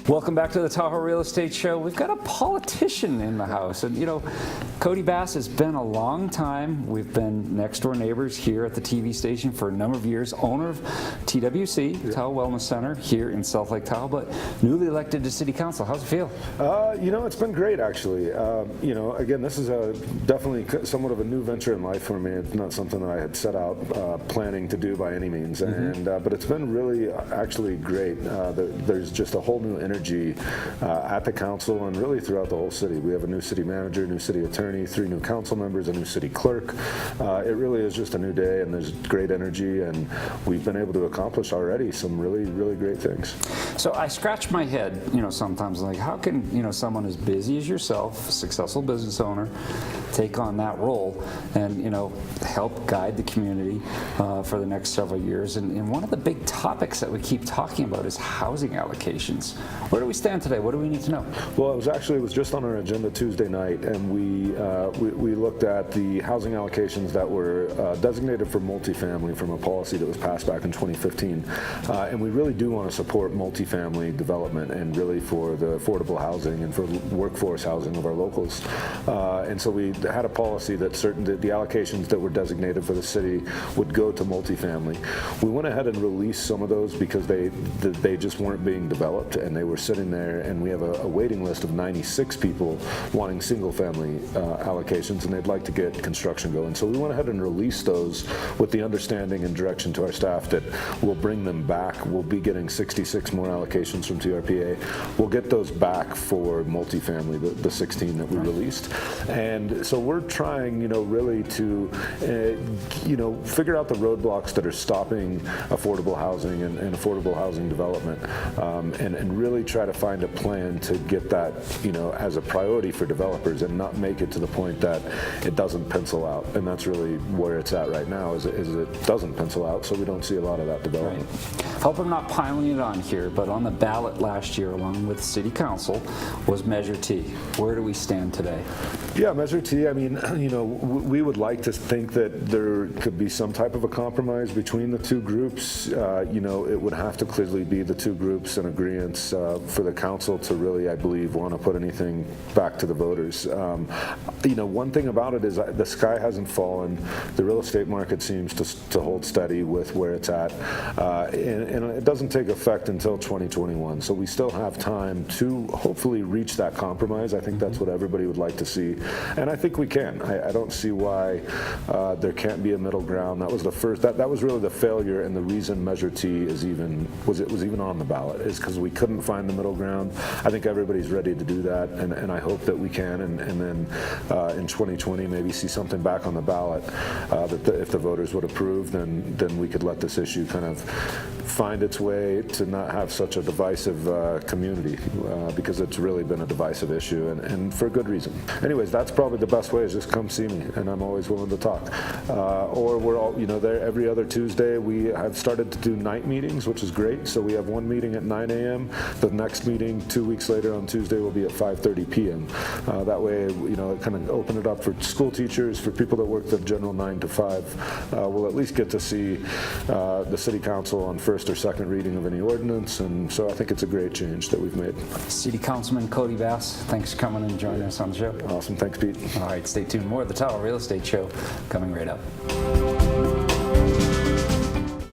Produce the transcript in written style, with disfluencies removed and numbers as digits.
Welcome back to the Tahoe Real Estate Show. We've got a politician in the house, and you know, Cody Bass has been a long time. We've been next door neighbors here at the TV station for a number of years. Owner of TWC, Tahoe Wellness Center, here in South Lake Tahoe, but newly elected to City Council. How's it feel? You know, it's been great actually. You know, again, this is definitely somewhat of a new venture in life for me. It's not something that I had set out planning to do by any means, but it's been really actually great. There's just a whole new energy at the council and really throughout the whole city. We have a new city manager, new city attorney, 3 new council members, a new city clerk. It really is just a new day, and there's great energy, and we've been able to accomplish already some really, really great things. So I scratch my head, you know, sometimes like, how can, you know, someone as busy as yourself, a successful business owner, take on that role and, you know, help guide the community for the next several years? And one of the big topics that we keep talking about is housing allocations. Where do we stand today? What do we need to know? Well, it was just on our agenda Tuesday night, and we looked at the housing allocations that were designated for multifamily from a policy that was passed back in 2015, and we really do want to support multifamily development and really for the affordable housing and for workforce housing of our locals. And so we had a policy that the allocations that were designated for the city would go to multifamily. We went ahead and released some of those because they just weren't being developed, and they were sitting there, and we have a waiting list of 96 people wanting single-family allocations, and they'd like to get construction going. So we went ahead and released those with the understanding and direction to our staff that we'll bring them back. We'll be getting 66 more allocations from TRPA. We'll get those back for multifamily, the 16 that we released. And so we're trying, you know, really to, you know, figure out the roadblocks that are stopping affordable housing and affordable housing development, and really try to find a plan to get that, you know, as a priority for developers and not make it to the point that it doesn't pencil out. And that's really where it's at right now, is it doesn't pencil out, so we don't see a lot of that development. Right. Hope I'm not piling it on here, but on the ballot last year, along with City Council, was Measure T. Where do we stand today? Yeah, Measure T, I mean, you know, we would like to think that there could be some type of a compromise between the two groups. You know, it would have to clearly be the two groups in agreement for the council to really, I believe, want to put anything back to the voters. You know, one thing about it is the sky hasn't fallen. The real estate market seems to hold steady with where it's at, and it doesn't take effect until 2021. So we still have time to hopefully reach that compromise. I think that's what everybody would like to see, and I think we can. I don't see why there can't be a middle ground. That was the first. That was really the failure, and the reason Measure T was even on the ballot is because we couldn't find the middle ground. I think everybody's ready to do that, and I hope that we can, and then in 2020 maybe see something back on the ballot that if the voters would approve, then we could let this issue kind of find its way to not have such a divisive community, because it's really been a divisive issue, and for good reason. Anyways, that's probably the best way, is just come see me, and I'm always willing to talk. Or we're all, you know, there every other Tuesday. We have started to do night meetings, which is great. So we have one meeting at 9 a.m. The next meeting 2 weeks later on Tuesday will be at 5:30 p.m. That way, you know, kind of open it up for school teachers, for people that work the general 9 to 5. We'll at least get to see the City Council on first or second reading of any ordinance, and so I think it's a great change that we've made. City Councilman Cody Bass, thanks for coming and joining us on the show. Awesome, thanks Pete. All right, stay tuned. More of the Tahoe Real Estate Show coming right up.